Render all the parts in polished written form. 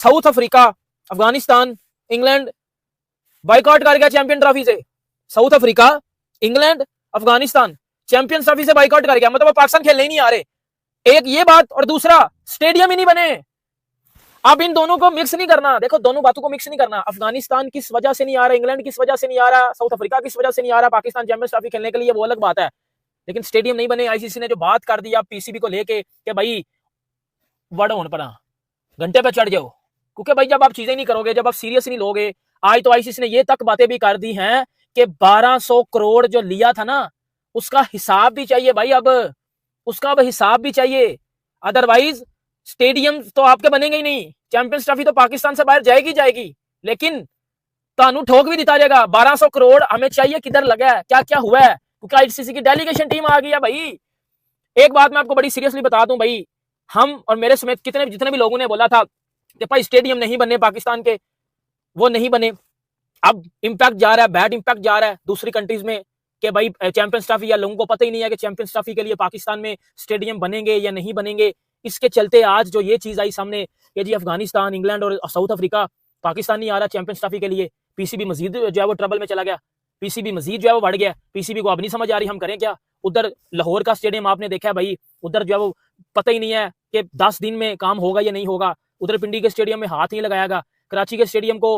South Africa, Afghanistan, England boycott कर गया champion trophy से। South Africa, England, Afghanistan champions trophy से बाइकआउट कर गया, मतलब वो पाकिस्तान खेलने ही नहीं आ रहे। एक ये बात, और दूसरा स्टेडियम ही नहीं बने। अब इन दोनों को मिक्स नहीं करना, देखो दोनों बातों को मिक्स नहीं करना। अफगानिस्तान किस वजह से नहीं आ रहा, इंग्लैंड किस वजह से नहीं आ रहा, साउथ अफ्रीका किस वजह से नहीं आ रहा पाकिस्तान चैंपियंस ट्रॉफी खेलने के लिए, वो अलग बात है। लेकिन स्टेडियम नहीं बने, आईसीसी ने जो बात कर दी पीसीबी को लेके कि भाई वड़ होने पड़ा, घंटे पे चढ़ जाओ, क्योंकि भाई जब आप चीजें नहीं करोगे, जब आप सीरियस नहीं लोगे। आज तो आईसीसी ने ये तक बातें भी कर दी हैं कि 1200 करोड़ जो लिया था ना, उसका हिसाब भी चाहिए भाई, अब उसका अब हिसाब भी चाहिए। अदरवाइज स्टेडियम तो आपके बनेंगे ही नहीं, चैंपियंस ट्रॉफी तो पाकिस्तान से बाहर जाएगी जाएगी। लेकिन तानू ठोक भी दिता जाएगा, 1200 करोड़ हमें चाहिए, किधर लगा है, क्या क्या हुआ है, क्योंकि आईसीसी की डेलीगेशन टीम आ गई है भाई। एक बात मैं आपको बड़ी सीरियसली बता दूं भाई, हम और मेरे समेत जितने भी लोगों ने बोला था कि भाई स्टेडियम नहीं बने पाकिस्तान के, वो नहीं बने। अब इंपैक्ट जा रहा है, बैड इंपैक्ट जा रहा है दूसरी कंट्रीज में कि भाई चैंपियंस ट्रॉफी, या लोगों को पता ही नहीं है कि चैंपियंस ट्रॉफी के लिए पाकिस्तान में स्टेडियम बनेंगे या नहीं बनेंगे। इसके चलते आज जो ये चीज आई सामने कि जी अफगानिस्तान, इंग्लैंड और साउथ अफ्रीका, पाकिस्तान नहीं आ रहा चैंपियंस ट्रॉफी के लिए। पीसीबी मजीद जो है वो ट्रबल में चला गया, पीसीबी मजीद जो है वो बढ़ गया। पीसीबी को अब नहीं समझ आ रही हम करें क्या। उधर लाहौर का स्टेडियम आपने देखा है भाई, उधर जो है वो पता ही नहीं है कि 10 दिन में काम होगा या नहीं होगा। उधर पिंडी के स्टेडियम में हाथ नहीं लगाएगा। कराची के स्टेडियम को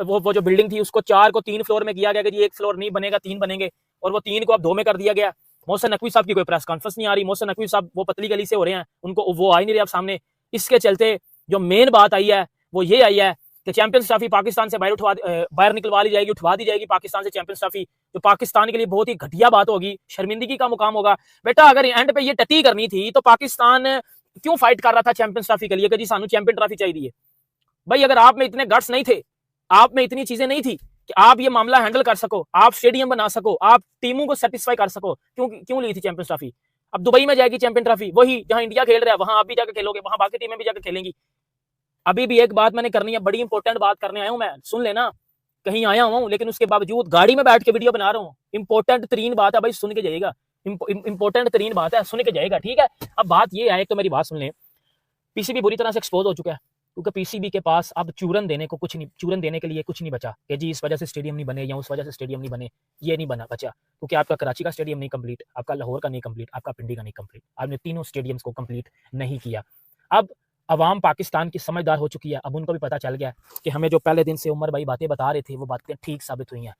वो जो बिल्डिंग थी उसको 4 को 3 फ्लोर में किया गया कि जी 1 फ्लोर नहीं बनेगा, 3 बनेंगे, और वो 3 को अब 2 में कर दिया गया। मोहसिन नकवी साहब की कोई प्रेस कॉन्फ्रेंस नहीं आ रही, मोहसिन नकवी साहब वो पतली गली से हो रहे हैं, उनको वो आ ही नहीं रहे अब सामने। इसके चलते जो मेन बात आई है वो ये आई है कि चैंपियंस ट्रॉफी पाकिस्तान से बाहर निकलवा ली जाएगी, उठवा दी जाएगी पाकिस्तान से चैंपियंस ट्रॉफी, जो पाकिस्तान के लिए बहुत ही घटिया बात होगी, शर्मिंदगी का मुकाम होगा। बेटा अगर एंड पे ये टटी करनी थी तो पाकिस्तान क्यों फाइट कर रहा था चैंपियंस ट्रॉफी के लिए कि जी सानू चैंपियन ट्रॉफी चाहिए। भाई अगर आप में इतने गट्स नहीं थे, आप में इतनी चीजें नहीं थी कि आप ये मामला हैंडल कर सको, आप स्टेडियम बना सको, आप टीमों को सेटिस्फाई कर सको, क्यों ली थी चैंपियंस ट्रॉफी। अब दुबई में जाएगी चैंपियन ट्रॉफी, वही जहां इंडिया खेल रहा है वहां आप भी जाकर खेलोगे, वहां बाकी टीमें भी जाकर खेलेंगी। अभी भी एक बात मैंने करनी है, बड़ी इंपॉर्टेंट बात करने आया हूं मैं, सुन लेना। कहीं आया हुआ हूं लेकिन उसके बावजूद गाड़ी में बैठ के वीडियो बना रहा हूं। इंपॉर्टेंट तरीन बात है भाई, सुन के जाइएगा, इंपॉर्टेंट तरीन बात है, सुन के जाएगा, ठीक है। अब बात ये है, तो मेरी बात सुन ले, पीसीबी बुरी तरह से एक्सपोज हो चुका है, क्योंकि पीसीबी के पास अब चूरन देने के लिए कुछ नहीं बचा कि जी इस वजह से स्टेडियम नहीं बने या उस वजह से स्टेडियम नहीं बने, ये नहीं बचा। क्योंकि आपका कराची का स्टेडियम नहीं कंप्लीट, आपका लाहौर का नहीं कंप्लीट, आपका पिंडी का नहीं कंप्लीट, आपने तीनों स्टेडियम्स को कंप्लीट नहीं किया। अब अवाम पाकिस्तान की समझदार हो चुकी है, अब उनको भी पता चल गया कि हमें जो पहले दिन से उमर भाई बातें बता रहे थे वो बातें ठीक साबित हुई हैं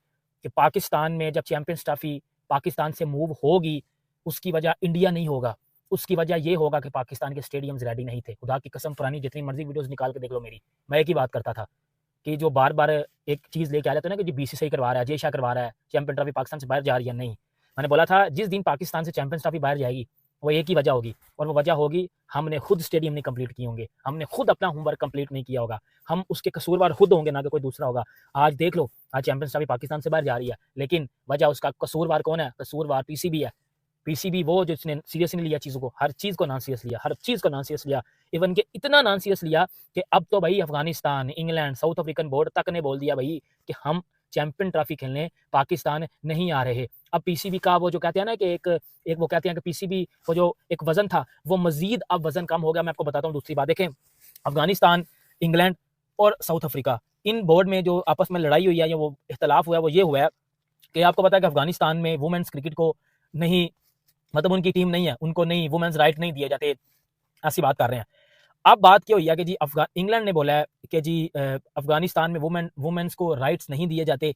कि पाकिस्तान में जब चैंपियंस ट्रॉफी पाकिस्तान से मूव होगी उसकी वजह इंडिया नहीं होगा, उसकी वजह ये होगा कि पाकिस्तान के स्टेडियम्स रेडी नहीं थे। खुदा की कसम, पुरानी जितनी मर्जी वीडियोस निकाल के देख लो मेरी, मैं एक ही बात करता था कि जो बार बार एक चीज़ लेके आ जाते हैं ना कि जी बीसीसीआई करवा रहा है, जय शाह करवा रहा है, चैंपियन ट्रॉफी पाकिस्तान से बाहर जा रही है, नहीं। मैंने बोला था जिस दिन पाकिस्तान से चैंपियंस ट्रॉफी बाहर जाएगी वो एक ही वजह होगी, और वो वजह होगी हमने खुद स्टेडियम नहीं कंप्लीट किए होंगे, हमने खुद अपना होमवर्क कंप्लीट नहीं किया होगा, हम उसके कसूरवार खुद होंगे, ना कि कोई दूसरा होगा। आज देख लो, आज चैंपियंस ट्रॉफी पाकिस्तान से बाहर जा रही है, लेकिन वजह उसका कसूरवार कौन है? कसूरवार पीसीबी है। पीसीबी वो जो जिसने सीरियस नहीं लिया चीज़ों को, हर चीज़ को नॉन सीरियस लिया, हर चीज़ को नॉन सीरियस लिया। इवन के इतना नॉन सीरियस लिया कि अब तो भाई Afghanistan, England, south African board तक ने बोल दिया भाई कि हम चैंपियन ट्रॉफी खेलने पाकिस्तान नहीं आ रहे। अब पीसीबी का वो जो कहते हैं ना कि एक वो कहते हैं कि पीसीबी वो जो एक वजन था वो मजीद अब वजन कम हो गया। मैं आपको बताता हूँ दूसरी बात, देखें अफगानिस्तान, इंग्लैंड और साउथ अफ्रीका, इन बोर्ड में जो आपस में लड़ाई हुई है या वो इख्तलाफ हुआ है वो ये हुआ है कि आपको पता है कि अफगानिस्तान में वुमेन्स क्रिकेट को नहीं, मतलब उनकी टीम नहीं है, उनको नहीं वुमेन्स राइट नहीं दिए जाते, ऐसी बात कर रहे हैं। अब बात क्या हुई है कि जी इंग्लैंड ने बोला है कि जी अफगानिस्तान में वुमेन्स को राइट्स नहीं दिए जाते।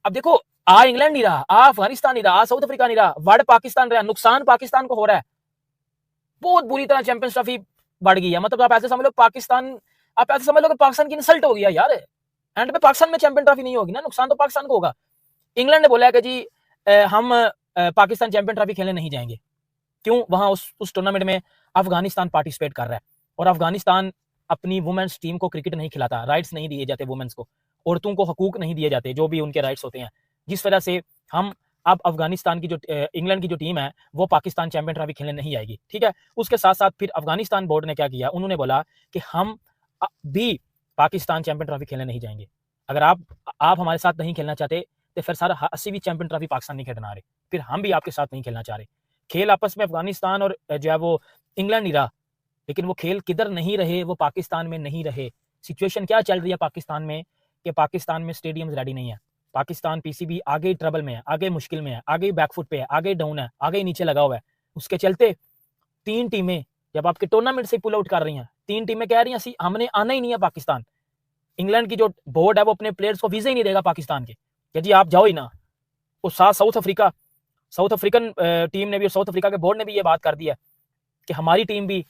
अब देखो, आ इंग्लैंड नहीं रहा, आ अफगानिस्तान नहीं रहा, आ साउथ अफ्रीका नहीं रहा, वर्ड पाकिस्तान रहा, नुकसान पाकिस्तान को हो रहा है। बहुत बुरी तरह चैंपियंस ट्रॉफी बढ़ गई है, मतलब आप ऐसे समझ लो पाकिस्तान, आप ऐसे समझ लो कि पाकिस्तान की इंसल्ट हो गया यार। एंड पे पाकिस्तान में चैंपियन ट्रॉफी नहीं होगी ना, नुकसान तो पाकिस्तान को होगा। इंग्लैंड ने बोला है कि जी हम पाकिस्तान चैंपियन ट्रॉफी खेलने नहीं जाएंगे। क्यों? वहां उस टूर्नामेंट में अफगानिस्तान पार्टिसिपेट कर रहा है और अफगानिस्तान अपनी वुमेन्स टीम को क्रिकेट नहीं खिलाता, राइट्स नहीं दिए जाते वुमेन्स को, औरतों को हकूक नहीं दिए जाते जो भी उनके राइट्स होते हैं, जिस वजह से हम अब अफगानिस्तान की जो इंग्लैंड की जो टीम है वो पाकिस्तान चैंपियन ट्रॉफी खेलने नहीं आएगी, ठीक है। उसके साथ साथ फिर अफगानिस्तान बोर्ड ने क्या किया, उन्होंने बोला कि हम भी पाकिस्तान चैंपियन ट्रॉफी खेलने नहीं जाएंगे। अगर आप हमारे साथ नहीं खेलना चाहते तो फिर सारा 80वीं चैंपियन ट्रॉफी पाकिस्तान नहीं खेलना आ रहे, फिर हम भी आपके साथ नहीं खेलना चाह रहे। खेल आपस में अफगानिस्तान और जो है वो इंग्लैंड नहीं रहा, लेकिन वो खेल किधर नहीं रहे, वो पाकिस्तान में नहीं रहे, सिचुएशन क्या चल रही है पाकिस्तान में कि पाकिस्तान में स्टेडियम्स रेडी नहीं है, पाकिस्तान पीसीबी आगे ट्रबल में है, आगे मुश्किल में है, आगे बैकफुट पे है, आगे डाउन है, आगे नीचे लगा हुआ है। उसके चलते 3 टीमें जब आपके टूर्नामेंट से पुल आउट कर रही हैं, 3 टीमें कह रही हैं हमने आना ही नहीं है पाकिस्तान। इंग्लैंड की जो बोर्ड है वो अपने प्लेयर्स को वीजा ही नहीं देगा पाकिस्तान के कि जी आप जाओ ही ना। और साउथ अफ्रीकन टीम ने भी और साउथ अफ्रीका के बोर्ड ने भी ये बात कर दी है कि हमारी टीम भी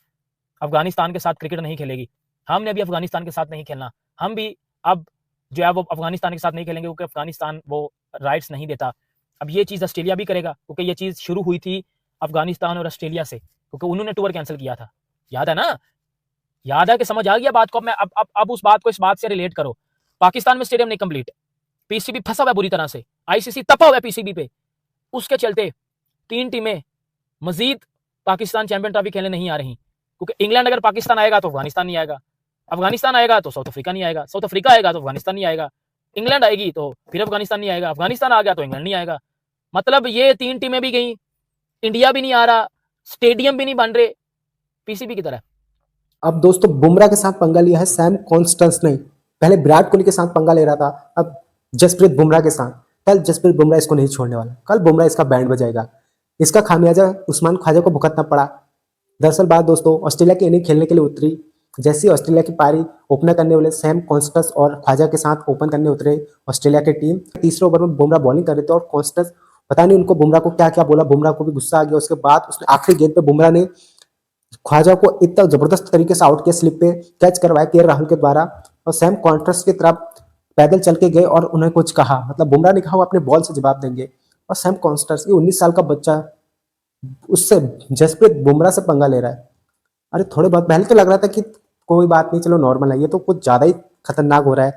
अफगानिस्तान के साथ क्रिकेट नहीं खेलेगी, हमने भी अफगानिस्तान के साथ नहीं खेलना, हम भी अब जो है वो अफगानिस्तान के साथ नहीं खेलेंगे क्योंकि अफगानिस्तान वो राइट्स नहीं देता। अब ये चीज़ ऑस्ट्रेलिया भी करेगा क्योंकि ये चीज़ शुरू हुई थी अफगानिस्तान और ऑस्ट्रेलिया से, क्योंकि उन्होंने टूर कैंसिल किया था। याद है ना? याद है कि समझ आ गया बात को? अब उस बात को इस बात से रिलेट करो। पाकिस्तान में स्टेडियम नहीं कंप्लीट, पीसीबी फंसा हुआ है बुरी तरह से, आईसीसी तपा हुआ है पीसीबी पे। उसके चलते 3 टीमें मजीद पाकिस्तान चैंपियन ट्रॉफी खेलने नहीं आ रही, क्योंकि इंग्लैंड अगर पाकिस्तान आएगा तो अफगानिस्तान नहीं आएगा, अफगानिस्तान आएगा तो साउथ अफ्रीका नहीं आएगा, साउथ अफ्रीका आएगा तो अफगानिस्तान नहीं आएगा, इंग्लैंड आएगी तो फिर अफगानिस्तान नहीं आएगा, अफगानिस्तान आ गया तो इंग्लैंड नहीं आएगा। मतलब ये 3 टीमें भी गई, इंडिया भी नहीं आ रहा, स्टेडियम भी नहीं बन रहे पीसीबी की तरह। अब दोस्तों बुमराह के साथ पंगा लिया है सैम कॉन्स्टेंस ने। पहले विराट कोहली के साथ पंगा ले रहा था, अब जसप्रीत बुमराह के साथ। कल जसप्रीत बुमराह इसको नहीं छोड़ने वाला, कल बुमराह इसका बैंड बजाएगा। इसका खामियाजा उस्मान ख्वाजा को भुगतना पड़ा। दरअसल बात दोस्तों ऑस्ट्रेलिया की इनिंग खेलने के लिए उतरी, जैसी ऑस्ट्रेलिया की पारी ओपनर करने वाले सैम कॉन्स्टेंस और ख्वाजा के साथ ओपन करने उतरे ऑस्ट्रेलिया की टीम। तीसरे ओवर में बुमराह बॉलिंग कर रहे थे और कॉन्स्टेंस पता नहीं उनको बुमराह को क्या क्या बोला, बुमराह को भी गुस्सा आ गया। उसके बाद उसने आखिरी गेंद पे बुमराह ने ख्वाजा को इतना जबरदस्त तरीके से आउट किया, स्लिप पे कैच करवाया के राहुल के द्वारा, और सैम कॉन्ट्रास्ट की तरफ पैदल चल के गए और उन्हें कुछ कहा, मतलब बुमराह ने कहा वो अपने बॉल से जवाब देंगे। और सैम कॉन्ट्रास्ट ये 19 साल का बच्चा उससे जसप्रीत बुमराह से पंगा ले रहा है। अरे थोड़े बहुत पहले तो लग रहा था कि कोई बात नहीं, चलो नॉर्मल है, ये तो कुछ ज्यादा ही खतरनाक हो रहा है।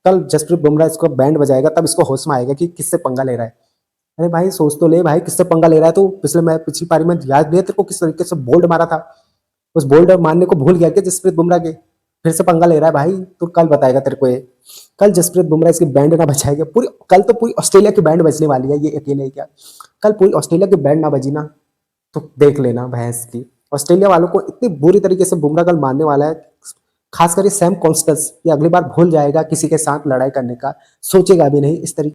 कल जसप्रीत बुमराह इसको बैंड बजाएगा तब इसको होश में आएगा कि किससे पंगा ले रहा है। अरे भाई सोच तो ले भाई, किससे पंगा ले रहा है। तो पिछली पारी में याद नहीं है तेरे को किस तरीके से बोल्ड मारा था, उस बोल्ड मारने को भूल गया कि जसप्रीत बुमराह के फिर से पंगा ले रहा है भाई। तो कल बताएगा तेरे को ये, कल जसप्रीत बुमराह इसकी बैंड ना बजाएगा। कल तो पूरी ऑस्ट्रेलिया की बैंड बजने वाली है, ये अकेले ही क्या, कल पूरी ऑस्ट्रेलिया की बैंड ना बजी ना तो देख लेना भैंस की। ऑस्ट्रेलिया वालों को इतनी बुरी तरीके से बुमराह कल मारने वाला है, खासकर सैम कॉन्स्टेंस, ये अगली बार भूल जाएगा किसी के साथ लड़ाई करने का, सोचेगा भी नहीं इस तरीके।